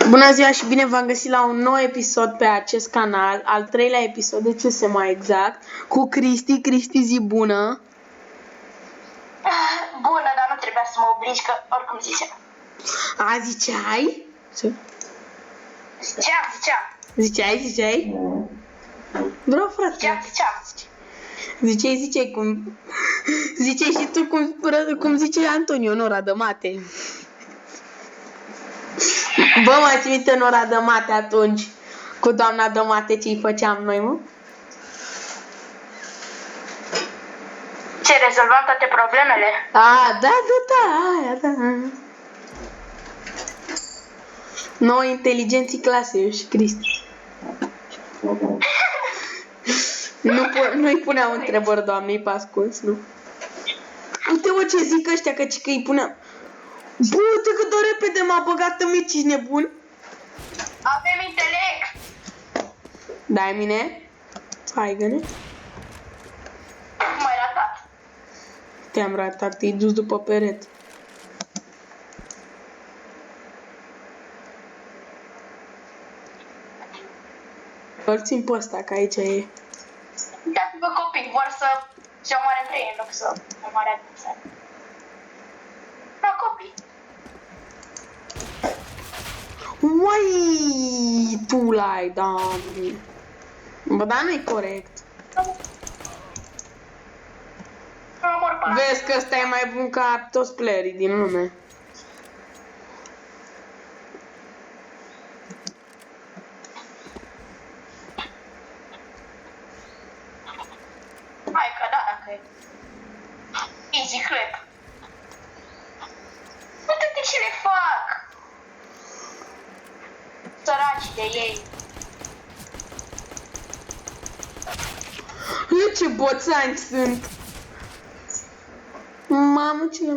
Bună ziua și bine v-am găsit la un nou episod pe acest canal, al treilea episod, de ce se mai exact, cu Cristi. Cristi, zi bună. Bună, dar nu trebuia să mă obligi, că oricum ziceam. A, ziceai? Ce? Ziceam. Ziceai? Vreau, frate. Ziceam. Ziceai cum... Ziceai și tu cum zice Antonio în ora de mate. Bă, mai ții minte în ora de mate atunci, cu doamna de mate, ce-i făceam noi, mă? Ce, rezolvam toate problemele? A, da, aia, da. Noi inteligenții clasei, și Cristi. Nu-i puneam întrebări, doamnei, pe ascuns, nu. Uite-mă ce zic ăștia, că îi puneam. Bă, uite cât de repede m-a băgat în mici, ești nebun? Avem intelect! Dai mine? Hai, gâne. M-ai ratat. Te-am ratat, te-ai dus după perete. Îl țin pe ăsta, că aici e. Uitați-vă copii, vor să se omoare între ei în loc să omoare adversari. Da, copii. Uai, tu l-ai, doamne. Bă, dar nu-i corect. Vezi că ăsta e mai bun ca toți playerii din lume. Hai că da, dacă e. Easy clap. Uite-te ce le fac! Săraci de ei. Nu, ce boțani sunt. Mamă, ce... Ia,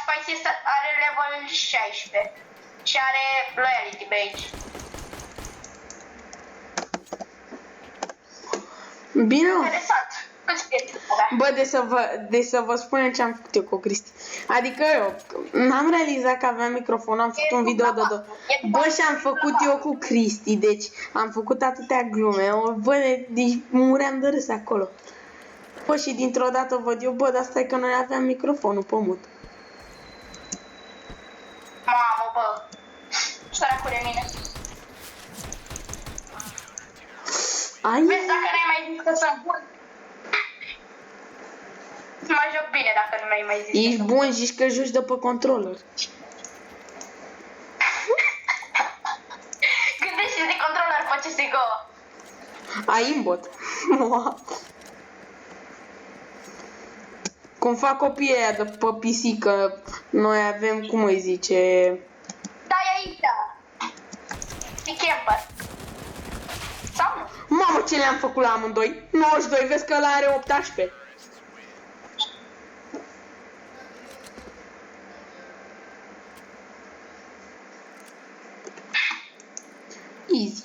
Spicy are level 16 și are loyalty pe aici. Bine, Interesant. Câți prieteni avea? bă, de să vă spun ce am făcut eu cu Cristi. Adică eu n-am realizat că aveam microfonul, am făcut un video de bă, și am făcut eu cu Cristi, deci am făcut atâtea glume, bă, deci muream de râs acolo. Bă, și dintr-o dată văd eu, bă, dar stai că noi aveam microfonul pe mut. Mamă, bă. Săracul de mine. Ai? Vezi, dacă n-ai mai zis că sunt bun. Mă joc bine dacă nu mi-ai mai zis. Ești bun, zici că joci de pe controller. Gândește-te de controller pe CSGO. Ai imbot. Cum fac copiii aia de pe PC, că noi avem, cum îi zice... Dai aici. E camper. Sau nu? Mamă, ce le-am făcut la amândoi? 92, vezi că ăla are 18. Easy.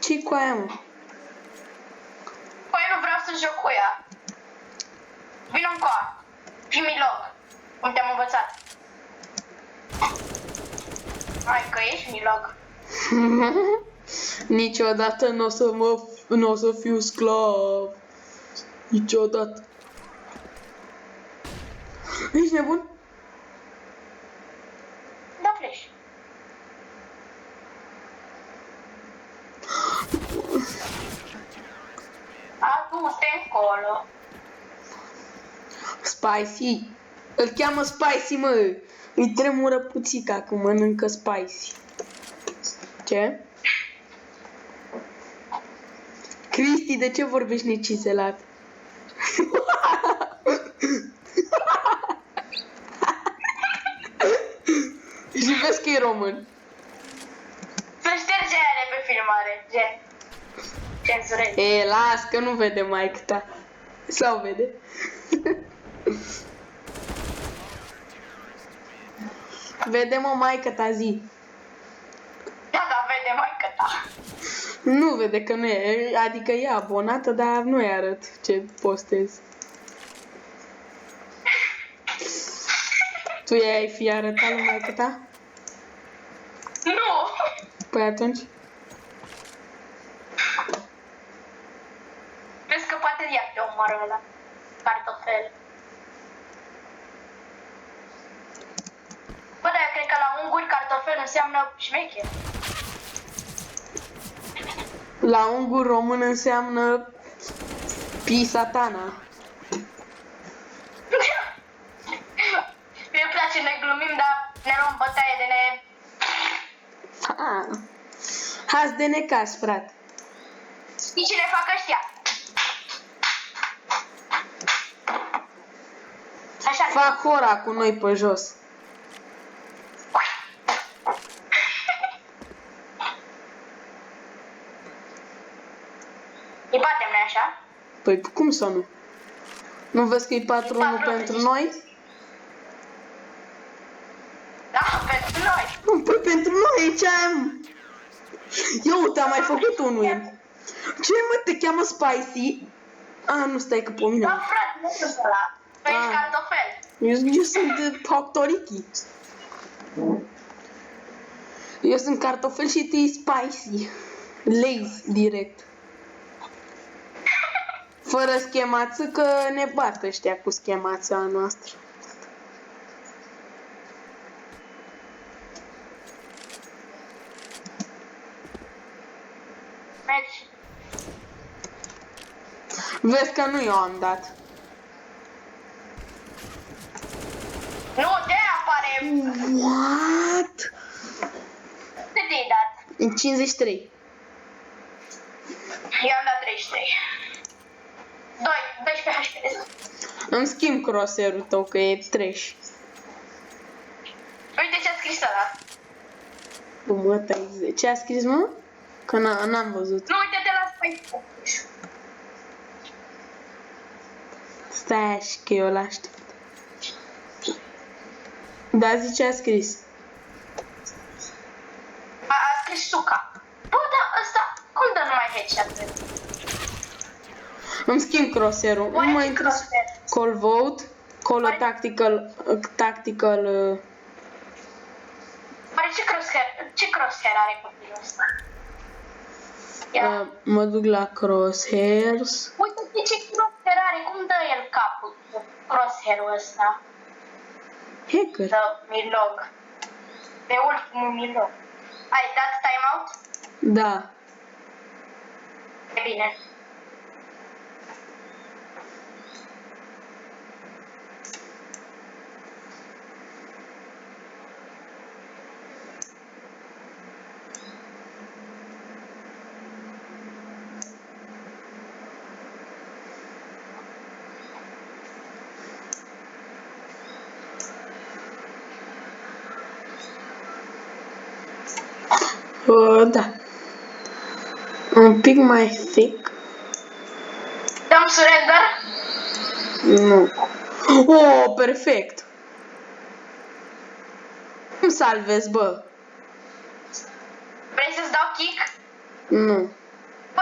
Ce-i cu aia, mă? Păi nu vreau să joc cu ea. Vino încoa. Fii-mi loc. Cum te-am învățat. Hai că ești milog. Niciodată n-o să fiu sclav. Niciodată. Ești nebun? Da, flash. Adu-te încolo. Spicy. Îl cheamă Spicy, mă. Îi tremură puțica când mănâncă Spicy. Ce? Cristi, de ce vorbești necizelat? Și vezi că e român. Să șterge aia de pe filmare, gen. Cenzurezi. E, las că nu vede maică ta. Sau vede? Vede, mă, maică ta, zi. Da, vede maică ta. Nu vede că nu e, adică e abonată, dar nu-i arăt ce postez. Tu ai fi arătat lui maică ta? Nu! Păi atunci? Crezi că poate ea te omoară ăla? Cartofel. Bă, dar eu cred că la unguri cartofel înseamnă șmecher. La ungur român înseamnă pi satana. Mie îmi place, ne glumim, dar ne luăm bătaie de ne... Hai de necas, frate. Știi ce ne fac ăștia? Așa. Fac hora cu noi pe jos. Îi batem noi așa? Păi cum să nu? Nu vezi că e 4-1 pentru noi? Da, pentru noi. Nu, păi pentru noi, ce am? Eu uite, am mai făcut unul. Ce mă, te cheamă Spicy? Nu stai că pe mine. Da, frate, nu sunt ăla. Tu ești cartofel. Eu sunt Hoctorichi. Eu sunt cartofel și tu e Spicy. Lays direct. Fără schemață, că ne bat ăștia cu schemața noastră. Mergi. Vezi că nu eu am dat. Nu, de-aia apare... What? Ce te-ai dat? În 53. Eu am dat 33. 12 HP. Îmi schimb crosshair-ul tău, că e trash. Uite ce a scris ăla. Mă, tai, ce a scris, mă? Că n-am văzut. Nu, uite-te la Spice. Stai așa că eu l-aștept. Da, zi ce a scris. A scris Suca. Bă, da, ăsta, cum dă numai headshot? Îmi schimb crosshair-ul. Nu mă interesează. Call vote. Call tactical. Oare ce crosshair are copilul ăsta? Ia. Mă duc la crosshairs. Uite ce crosshair are, cum dă el capul cu crosshair-ul ăsta? Hacker. Dă milog. Pe ultimul milog. Ai dat timeout? Da. E bine. Da. Un pic mai thick. Dăm surrender? Nu. Oh, perfect. Cum salvezi, bă? Vrei să-ți dau kick? Nu. Bă,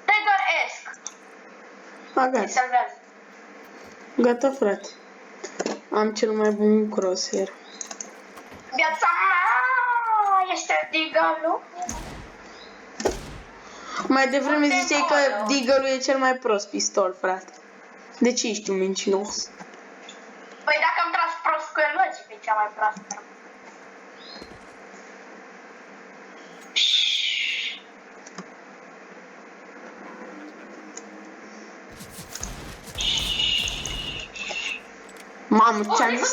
dai doar ESC. Te Gata. salvează. Gata, frate. Am cel mai bun crosshair. Viața mea este Deagle-ul. Mai devreme ziceai că Deagle-ul e cel mai prost pistol, frate. De ce ești un mincinos? Păi dacă am tras prost cu el, logic e cea mai proastă. Mamă, ți-am zis?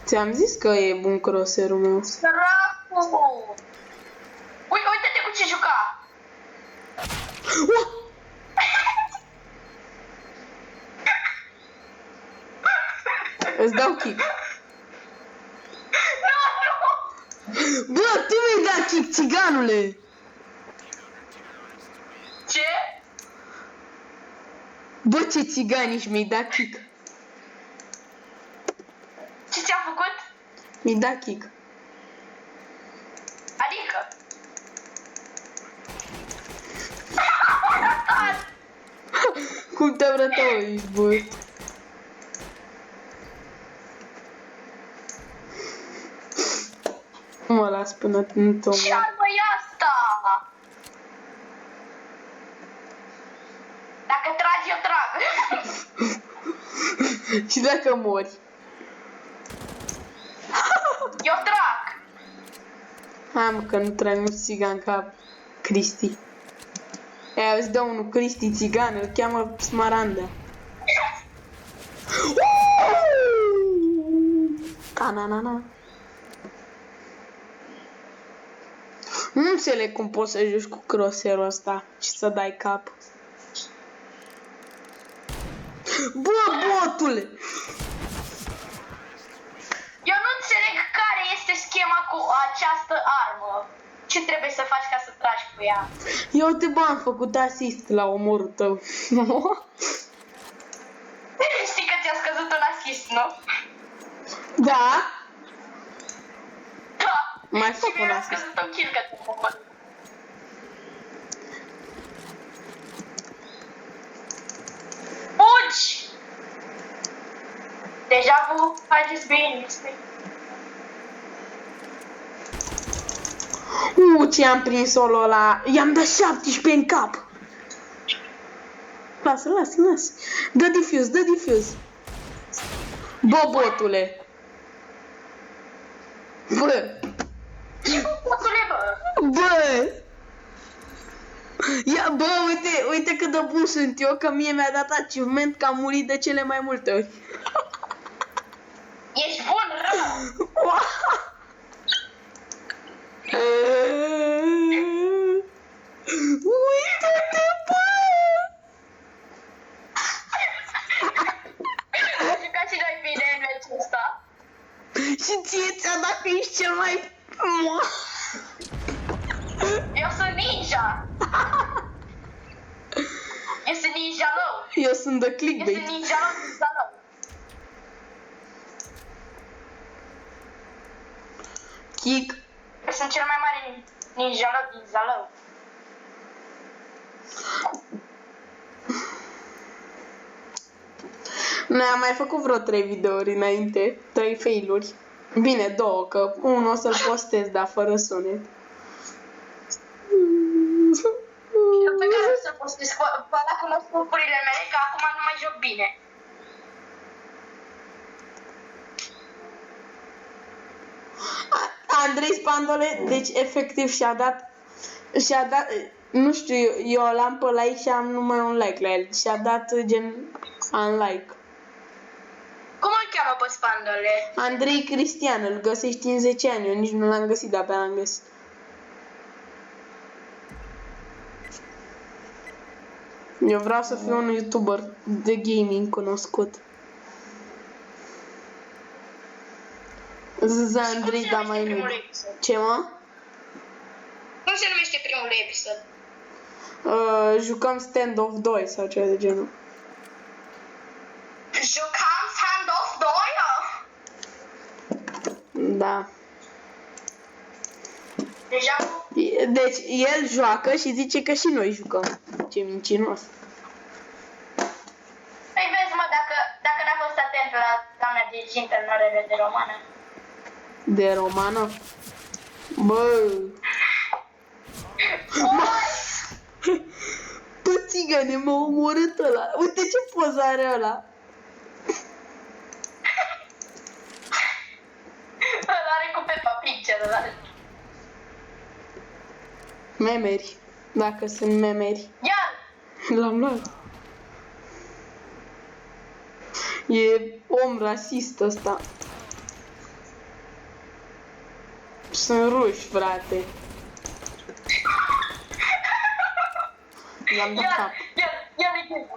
Ți-am zis că e bun crosshair-ul meu. Săracu! Uite-te cu ce juca! Îți dau kick. Nu! Bă, tu mi-ai dat kick, țiganule! Ce? Bă, ce țigani mi-ai dat kick. Ce ți-a făcut? Mi-ai dat kick. Adică? Cum te vrătă, ești băt? Mă las până nu te omor. Ce-ar băi asta? Dacă tragi, eu trag. Și dacă mori? Eu trag. Hai mă, că nu trag nu țigan ca Cristi. Aia îți dă unul Cristi țigan, îl cheamă Smaranda. Cananana. Nu înțeleg cum poți să joci cu crosshair-ul ăsta și să dai cap. Bă, botule! Eu nu înțeleg care este schema cu această armă. Ce trebuie să faci ca să tragi cu ea? Eu te bă, am făcut asist la omorul tău. Știi că ți-a scăzut un asist, nu? Da? Da. Mai Și fac un mi-a asist. scăzut un kill că ți-a făcut. Fugi! Deja vu, faceți bine. Ce am prins solo ăla. I-am dat 17 în cap. Lasă, lasă, lasă. Dă diffuse, dă diffuse. Bă, botule. Bă. Botule, bă! Bă. Ia, bă, uite, uite cât de bun sunt eu, că mie mi-a dat achievement că am murit de cele mai multe ori. Ești bun, rău! Uite-te, bă! Am jucat și noi bine în meciul ăsta. Și ție ți-a dat că ești cel mai... Eu sunt ninja! Eu sunt ninja rău! Eu sunt de Eu clickbait. sunt ninja rău, ninja rău! Kick. Eu sunt cel mai mare ninja rău din Zalău. Noi am mai făcut vreo 3 videouri înainte, 3 failuri. Bine, 2, că unul o să-l postez, dar fără sunet. Pe care o să postez, pe ăla cunosc scopurile mele, că acum nu mai joc bine. Andrei Spandole, deci efectiv și-a dat, nu știu, eu l-am pe like și am numai un like la el. Și-a dat gen unlike. Cum îl cheamă pe Spandole? Andrei Cristian, îl găsești în 10 ani, eu nici nu l-am găsit, de-abia l-am găsit. Eu vreau să fiu un YouTuber de gaming cunoscut. Zza Andrei, da mai nu. Ce mă? Cum se numește primul episod? Jucăm Standoff 2 sau ceva de genul. Jucam Standoff 2? Da. Deja Deci el joacă și zice că și noi jucăm. Ce mincinos. Păi vezi, mă, dacă n-a fost atent la doamna dirigintă în orele de romană. De romană? Bă. Bă, țigane, m-a omorât ăla. Uite ce poză are ăla. Îl are cu Peppa Pig celălalt. Memeri. Dacă sunt memeri. Ia-l! L-am luat. E om rasist ăsta. Sunt ruși, frate. L-am dat cap. Ia-l!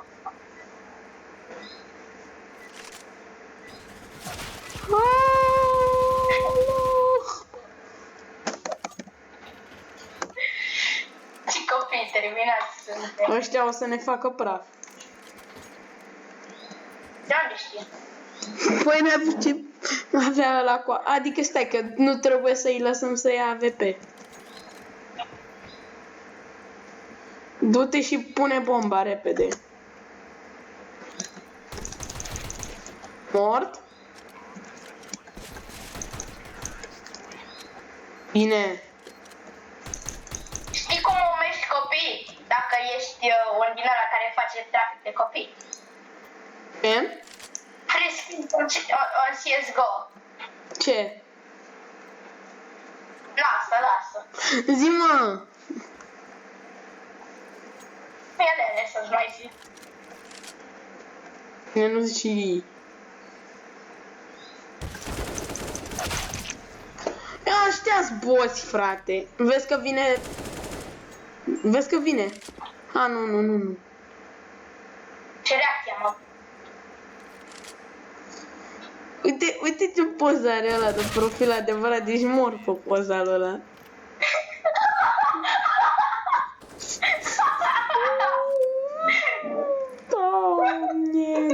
Ce copii terminați suntem. Ăștia o să ne facă praf. De unde știi? Păi ne avea ăla cu... Adică stai că nu trebuie să-i lăsăm să ia AVP. Du-te și pune bomba repede. Mort? Bine. Știi cum umești copii? Dacă ești un din ăla care face trafic de copii. Ce? Frisk în CSGO. Ce? Lasă. Zi-mă! Ele să-ți mai zi. Bine, nu zici. Ăștia-s boss, frate. Vezi că vine... Vezi că vine. A, nu. Ce reacție am avut? Uite ce poză are ăla de profil adevărat, deci mor pe poza lui ăla.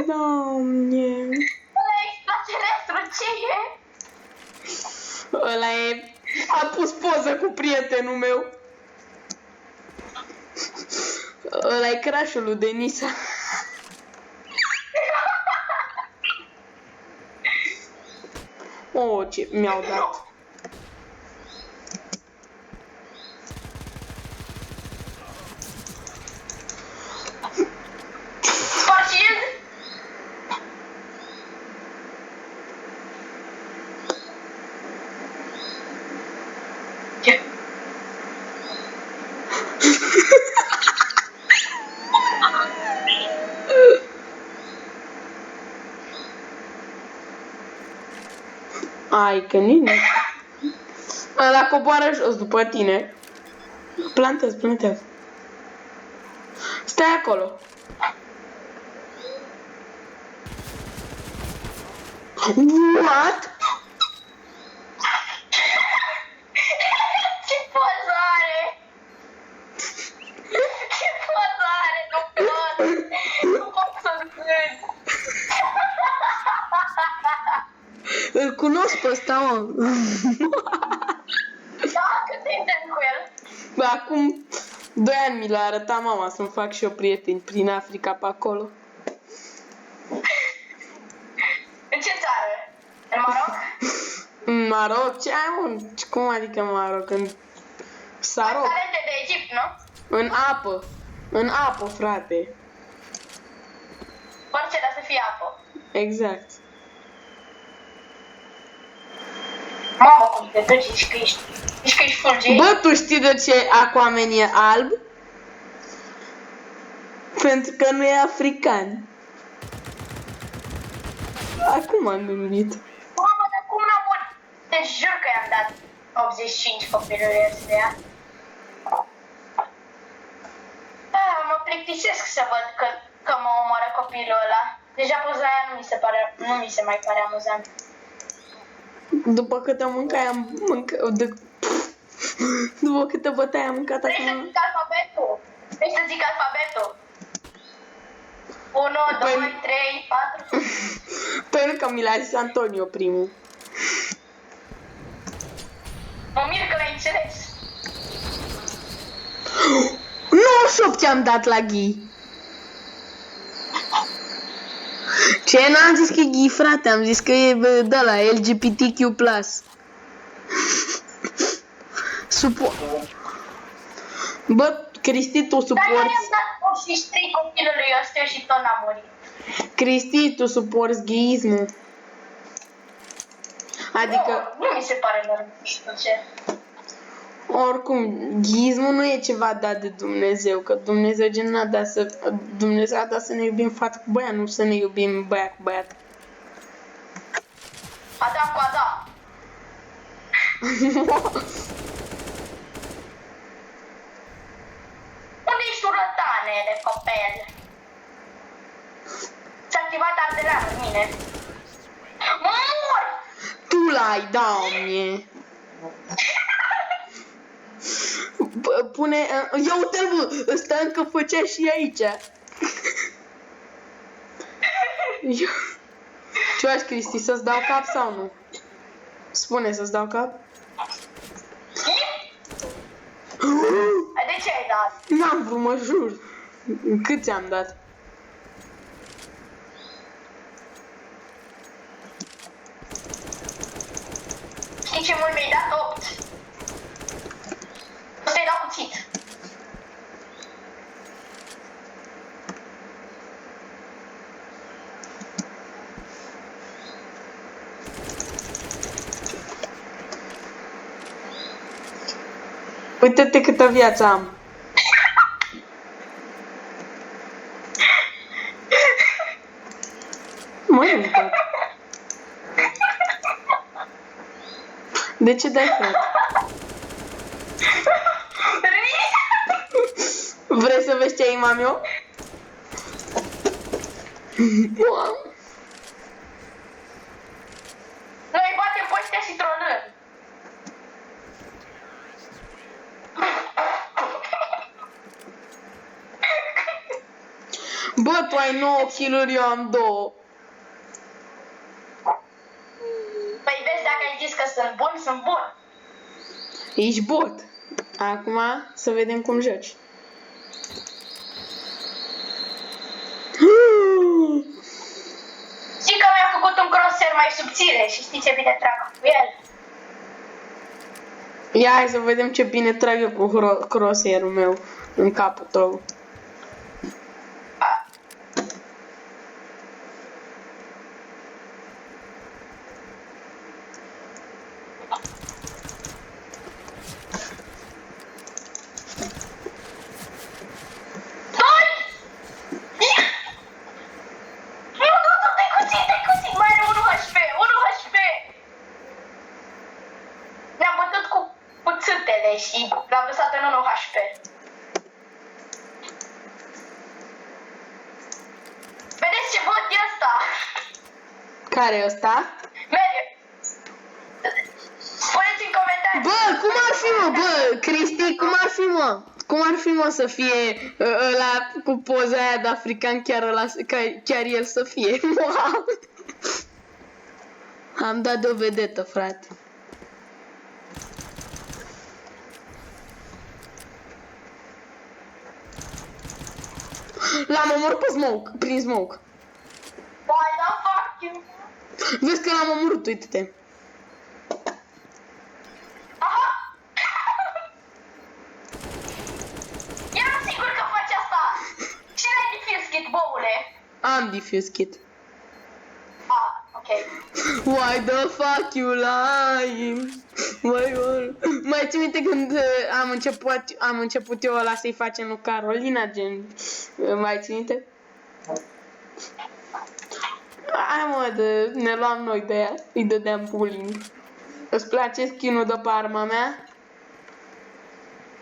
Doamne. Ăla e extraterestru, ce e? Ăla e... A pus poză cu prietenul meu. Ăla e crush-ul lui Denisa. Oh, ce mi-au dat. Spargil? Ce? Ai, că nini. Ăla coboară jos după tine. Plantează. Stai acolo. What? Ce poză are? Ce poză are? Nu pot să-l cred. Îl cunosc pe ăsta, mă. Da, cât timp de cu el? Bă, acum 2 ani mi l-a arătat mama să-mi fac și eu prieteni prin Africa pe acolo. În ce țară? În Maroc? În Maroc? Ce ai, mă? Cum adică în Maroc? În Saroc? Talente de Egipt, nu? În apă. În apă, frate. Orice, dar să fie apă. Exact. Mamă, cum te duci, zici că ești fulgit. Bă, tu știi de ce Aquaman e alb? Pentru că nu e african. Acum am gândit. Mamă, dar cum n-am murit? Te jur că i-am dat 85 copilului ăstuia. Da, mă plictisesc să văd că mă omoară copilul ăla. Deja poza aia nu mi se mai pare amuzant. După câtă mâncare am mâncat... După câtă bătaie am mâncat Vrei să acum... zic alfabetul? Vrei să zic alfabetul? 1, 2, 3, 4... Pentru că mi l-a zis Antonio primul. Mă mir că l-ai înțeles. 98 ți-am dat la Ghi. Ce? N-am zis că e Ghi, frate, am zis că e de la LGBTQ+. Bă, Cristi, tu Dar eu suporți... i-am dat 83 copilului ăstuia și tot n-a murit. Cristi, tu suporți ghiismul. Adică, Nu mi se pare normal, nu știu ce. oricum, ghiismul nu e ceva dat de Dumnezeu, că Dumnezeu gen n-a dat să... Dumnezeu a dat să ne iubim fată cu băiat, nu să ne iubim băiat cu băiat. Adam cu Adam. Unde ești urătane de copil? S-a activat ardeleanul în mine. Mori! Tu l-ai, Doamne! Pune... Ia uite-l, bă! Ăsta încă făcea și aici. Ce faci, Cristi? Să-ți dau cap sau nu? Spune, să-ți dau cap? De ce ai dat. N-am vrut, mă jur. Cât ți-am dat? Știi ce mult mi-ai dat? 8. O să-i dau cuțit. Uite-te câtă viață am. Mă, nu pot. De ce dai, frate? Vrei să vezi ce imam eu? Noi batem pe ăștia și tronăm. Bă, tu ai 9 kill-uri, eu am 2. Păi vezi, dacă ai zis că sunt bun, sunt bun. Ești bot. Acum să vedem cum joci. Știi că mi-a făcut un crosshair mai subțire și știi ce bine trag cu el? Ia, hai să vedem ce bine trag eu cu crosshair-ul meu în capul tău. Și l-am lăsat în 1 HP. Vedeți ce bot e ăsta? Care e ăsta? Merge. Spuneți în comentarii. Bă, cum ar fi, mă, bă, Cristi, cum ar fi, mă? Cum ar fi, mă, să fie ăla cu poza aia de african, chiar el să fie? Am dat de o vedetă, frate. L-am omorât pe smoke, prin smoke. Why the fuck you? Vezi că l-am omorât, uite-te. Aha! Eram sigur că faci asta! Și n-ai defuse kit, băule! Am defuse kit. Ah, ok. Why the fuck you lying? Mai ții minte când am început eu ăla să-i facem lui Carolina, gen, mai ții minte? Hai, mă, ne luam noi de ea, îi dădeam bullying. Îți place skin-ul de pe arma mea?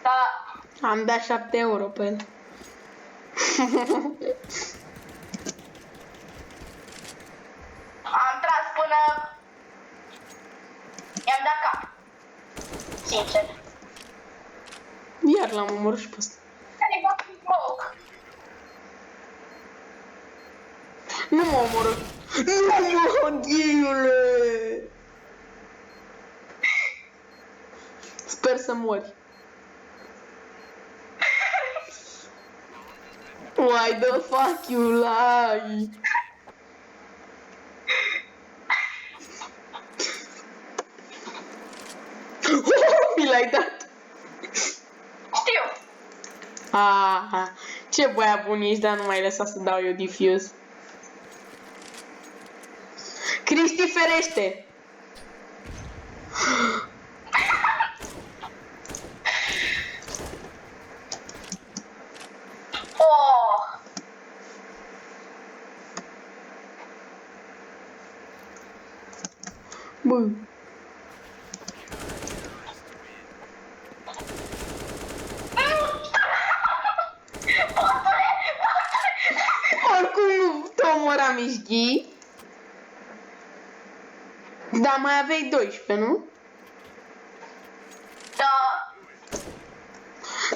Da. Am dat 7 euro pe el. Am tras până... I-am dat cap. Sincer. Iar l-am omorât și pe ăsta. Care-i bat cu smoke? Nu mă omorât. Nu mă, ghiule! Sper să mori. Why the fuck you lie? Mi l-ai dat? Știu. Ah, ce băiat bun ești, dar nu m-ai lăsat să dau eu diffuse. Cristi, ferește! Oh. Bă. Oricum nu te omora mișghi. Dar mai aveai 12, nu? Da.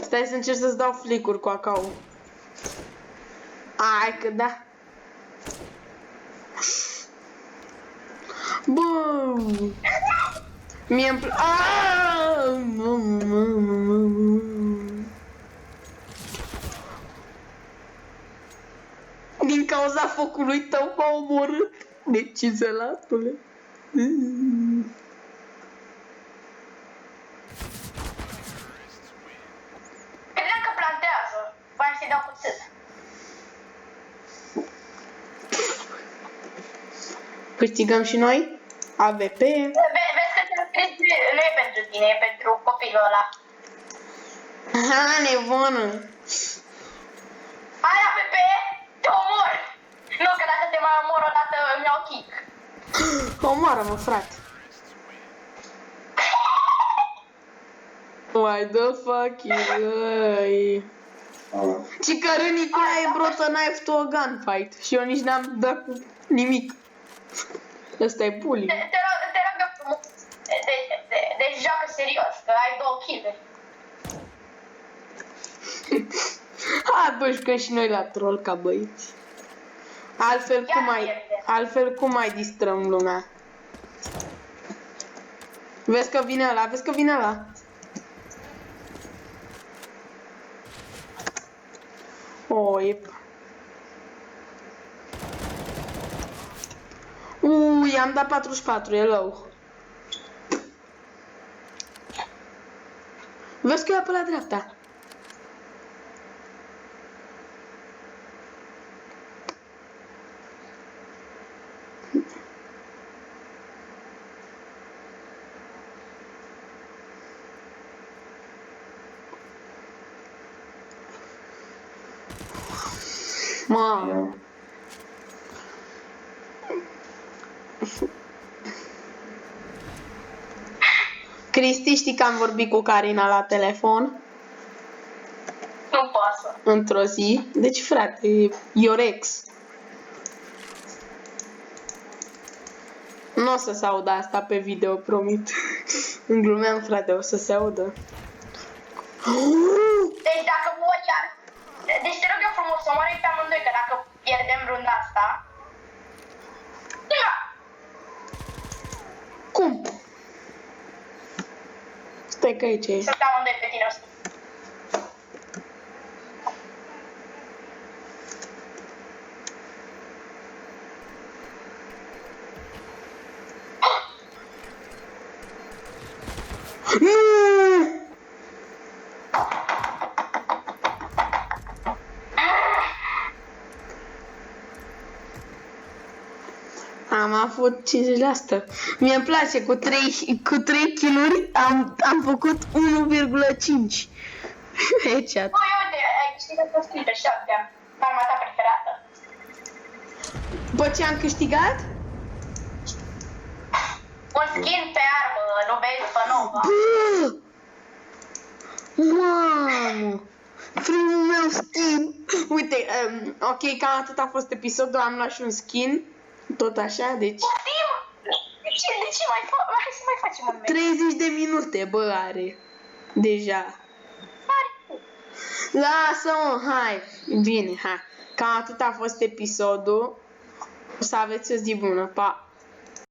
Stai să încerc să-ți dau flick-uri cu acau. Ai că da. Bă! Mie-mi cauza focului tău m-a omorât. Decizelatule. Credeam că plantează. Voiam să-i dau cuțit. Câștigăm și noi? AVP. Vezi că ți-am scris, nu e pentru tine, e pentru copilul ăla. Ha, nebună. Hai la PP, te omor! Nu, că dacă te mai omor o dată îmi iau kick. Omoară-mă, frate. Why the fuck you? Ci că Nicolae brought a knife to a gunfight. Și eu nici n-am dat cu nimic. Ăsta e bullying. Te rog eu frumos. Deci joacă serios, că ai 2 kill-uri. Hai bă, jucăm și noi la troll ca băieți. Altfel cum mai distrăm lumea? Vezi că vine ăla, vezi că vine ăla. Yep. I-am dat 44, e low. Vezi că e pe la dreapta. Mamă. Cristi, știi că am vorbit cu Carina la telefon? Nu poate. Într-o zi. Deci, frate, your ex. Nu o să se audă asta pe video, promit. Înglumeam, frate, o să se audă. Deci dacă mor iar... Deci te rog eu frumos să moare pe amândoi, că dacă pierdem runda asta... Da! Cum? Stai că aici e. Sunt amândoi pe tine, o să... Am avut 5%. Mie-mi place, cu 3 kill-uri am făcut 1,5. Headshot. Băi, uite, ai câștigat o scrită 7, arma ta preferată. Bă, ce am câștigat? Un skin pe armă, nu vezi pe nouă. Bă! Mamă! Primul meu skin! Uite, ok, cam atât a fost episodul, am luat și un skin. Tot așa, deci... Poftim? De ce mai fac? Hai să mai facem un meci. 30 de minute, bă, are. Deja. Lasă-mă, hai. Bine, hai. Cam atât a fost episodul. O să aveți o zi bună, pa!